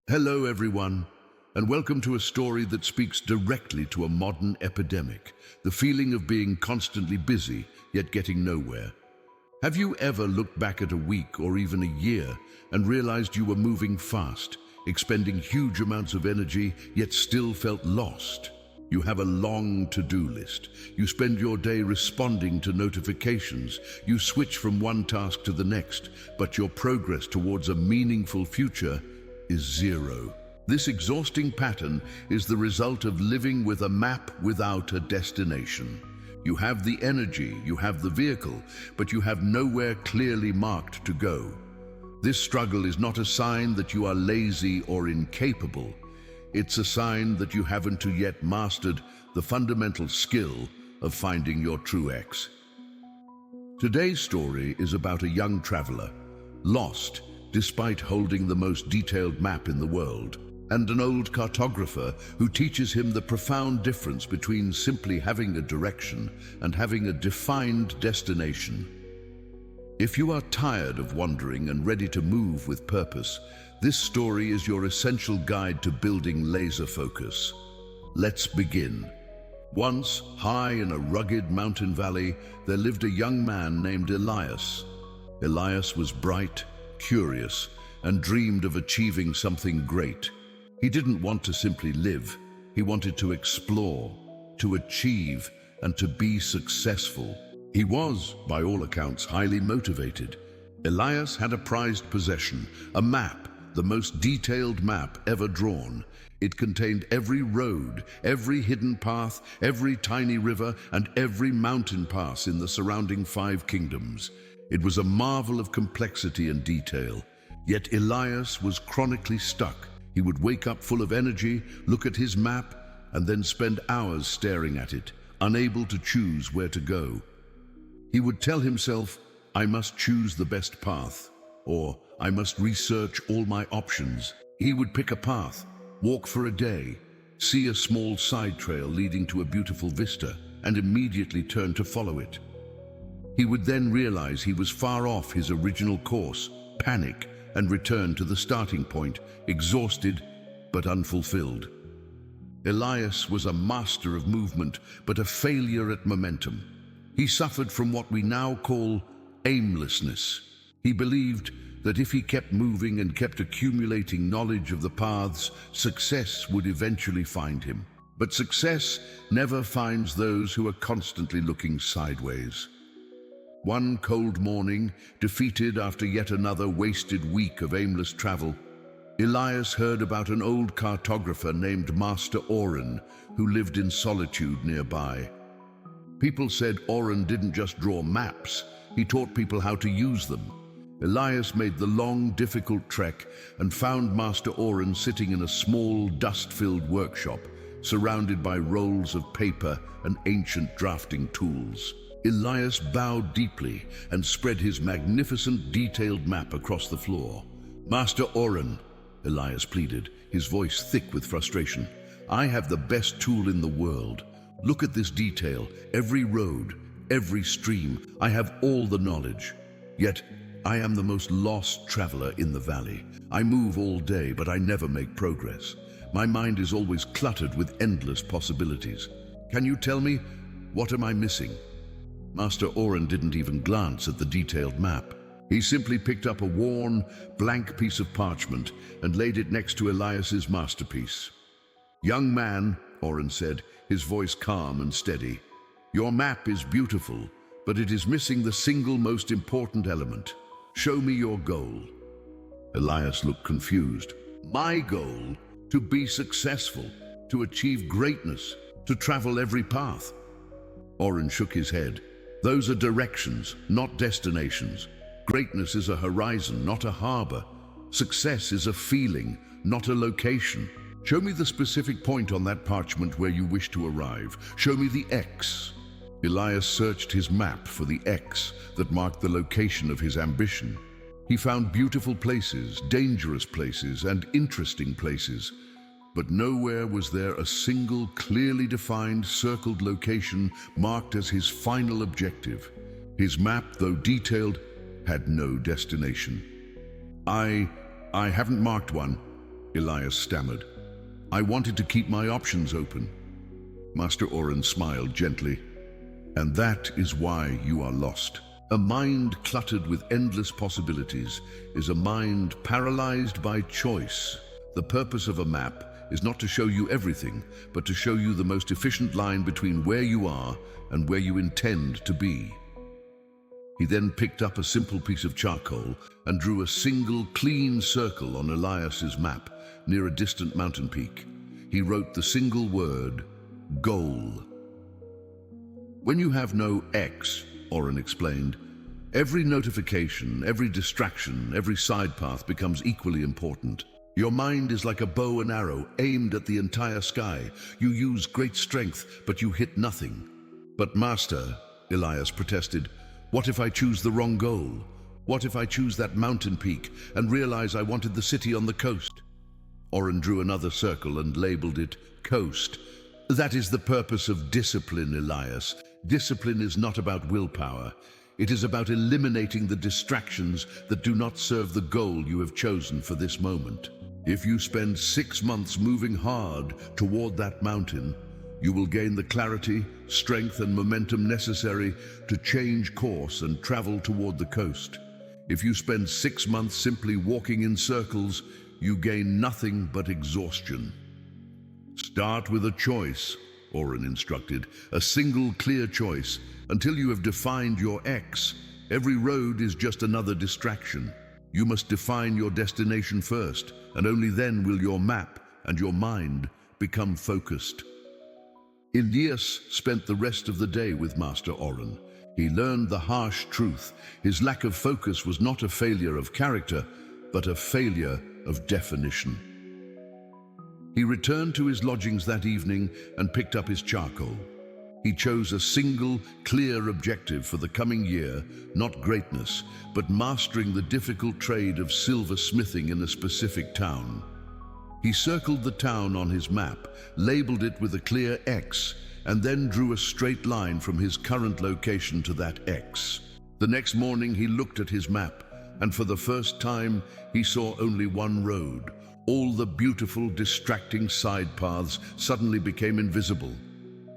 Hello, everyone, and welcome to a story that speaks directly to a modern epidemic, the feeling of being constantly busy, yet getting nowhere. Have you ever looked back at a week or even a year and realized you were moving fast, expending huge amounts of energy, yet still felt lost? You have a long to-do list. You spend your day responding to notifications. You switch from one task to the next, but your progress towards a meaningful future is zero. This exhausting pattern is the result of living with a map without a destination. You have the energy, you have the vehicle, but you have nowhere clearly marked to go. This struggle is not a sign that you are lazy or incapable. It's a sign that you haven't yet mastered the fundamental skill of finding your true X. Today's story is about a young traveler, lost despite holding the most detailed map in the world, and an old cartographer who teaches him the profound difference between simply having a direction and having a defined destination. If you are tired of wandering and ready to move with purpose, this story is your essential guide to building laser focus. Let's begin. Once, high in a rugged mountain valley, there lived a young man named Elias. Elias was bright, curious, and dreamed of achieving something great. He didn't want to simply live. He wanted to explore, to achieve, and to be successful. He was, by all accounts, highly motivated. Elias had a prized possession, a map, the most detailed map ever drawn. It contained every road, every hidden path, every tiny river, and every mountain pass in the surrounding 5 kingdoms. It was a marvel of complexity and detail. Yet Elias was chronically stuck. He would wake up full of energy, look at his map, and then spend hours staring at it, unable to choose where to go. He would tell himself, "I must choose the best path," or "I must research all my options." He would pick a path, walk for a day, see a small side trail leading to a beautiful vista, and immediately turn to follow it. He would then realize he was far off his original course, panic, and return to the starting point, exhausted but unfulfilled. Elias was a master of movement, but a failure at momentum. He suffered from what we now call aimlessness. He believed that if he kept moving and kept accumulating knowledge of the paths, success would eventually find him. But success never finds those who are constantly looking sideways. One cold morning, defeated after yet another wasted week of aimless travel, Elias heard about an old cartographer named Master Cartographer who lived in solitude nearby. People said Cartographer didn't just draw maps, he taught people how to use them. Elias made the long, difficult trek and found Master Cartographer sitting in a small, dust-filled workshop, surrounded by rolls of paper and ancient drafting tools. Elias bowed deeply and spread his magnificent, detailed map across the floor. "Master Cartographer," Elias pleaded, his voice thick with frustration, "I have the best tool in the world. Look at this detail, every road, every stream. I have all the knowledge. Yet, I am the most lost traveler in the valley. I move all day, but I never make progress. My mind is always cluttered with endless possibilities. Can you tell me, what am I missing?" Master Cartographer didn't even glance at the detailed map. He simply picked up a worn, blank piece of parchment and laid it next to Elias's masterpiece. "Young man," Cartographer said, his voice calm and steady, "your map is beautiful, but it is missing the single most important element. Show me your goal." Elias looked confused. "My goal? To be successful, to achieve greatness, to travel every path?" Cartographer shook his head. "Those are directions, not destinations. Greatness is a horizon, not a harbor. Success is a feeling, not a location. Show me the specific point on that parchment where you wish to arrive. Show me the X." Elias searched his map for the X that marked the location of his ambition. He found beautiful places, dangerous places, and interesting places, but nowhere was there a single clearly defined circled location marked as his final objective. His map, though detailed, had no destination. I haven't marked one," Elias stammered. "I wanted to keep my options open." Master Oren smiled gently. "And that is why you are lost. A mind cluttered with endless possibilities is a mind paralyzed by choice. The purpose of a map is not to show you everything, but to show you the most efficient line between where you are and where you intend to be." He then picked up a simple piece of charcoal and drew a single clean circle on Elias's map near a distant mountain peak. He wrote the single word, goal. "When you have no X," Oren explained, "every notification, every distraction, every side path becomes equally important. Your mind is like a bow and arrow aimed at the entire sky. You use great strength, but you hit nothing." "But Master," Elias protested, "what if I choose the wrong goal? What if I choose that mountain peak and realize I wanted the city on the coast?" Oren drew another circle and labeled it coast. "That is the purpose of discipline, Elias. Discipline is not about willpower. It is about eliminating the distractions that do not serve the goal you have chosen for this moment. If you spend 6 months moving hard toward that mountain, you will gain the clarity, strength, and momentum necessary to change course and travel toward the coast. If you spend 6 months simply walking in circles, you gain nothing but exhaustion. Start with a choice," Oren instructed, "a single clear choice. Until you have defined your X, every road is just another distraction. You must define your destination first, and only then will your map and your mind become focused." Elias spent the rest of the day with Master Oren. He learned the harsh truth. His lack of focus was not a failure of character, but a failure of definition. He returned to his lodgings that evening and picked up his charcoal. He chose a single, clear objective for the coming year, not greatness, but mastering the difficult trade of silversmithing in a specific town. He circled the town on his map, labeled it with a clear X, and then drew a straight line from his current location to that X. The next morning he looked at his map, and for the first time he saw only one road. All the beautiful, distracting side paths suddenly became invisible,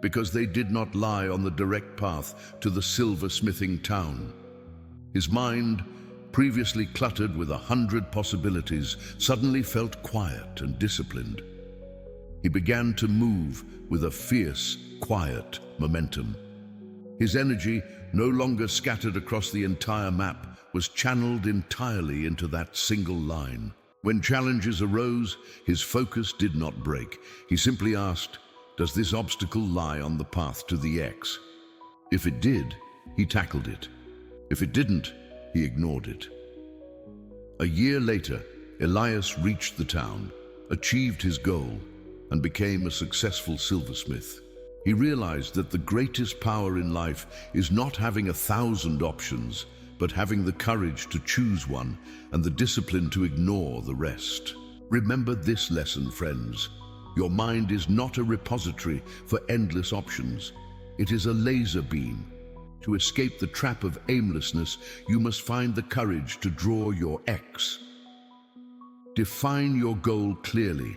because they did not lie on the direct path to the silversmithing town. His mind, previously cluttered with 100 possibilities, suddenly felt quiet and disciplined. He began to move with a fierce, quiet momentum. His energy, no longer scattered across the entire map, was channeled entirely into that single line. When challenges arose, his focus did not break. He simply asked, "Does this obstacle lie on the path to the X?" If it did, he tackled it. If it didn't, he ignored it. A year later, Elias reached the town, achieved his goal, and became a successful silversmith. He realized that the greatest power in life is not having 1,000 options, but having the courage to choose one and the discipline to ignore the rest. Remember this lesson, friends. Your mind is not a repository for endless options. It is a laser beam. To escape the trap of aimlessness, you must find the courage to draw your X. Define your goal clearly.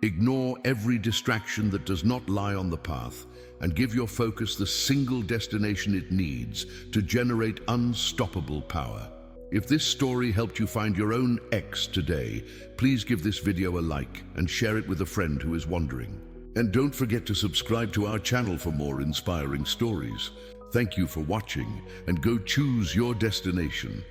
Ignore every distraction that does not lie on the path, and give your focus the single destination it needs to generate unstoppable power. If this story helped you find your own X today, please give this video a like and share it with a friend who is wondering. And don't forget to subscribe to our channel for more inspiring stories. Thank you for watching, and go choose your destination.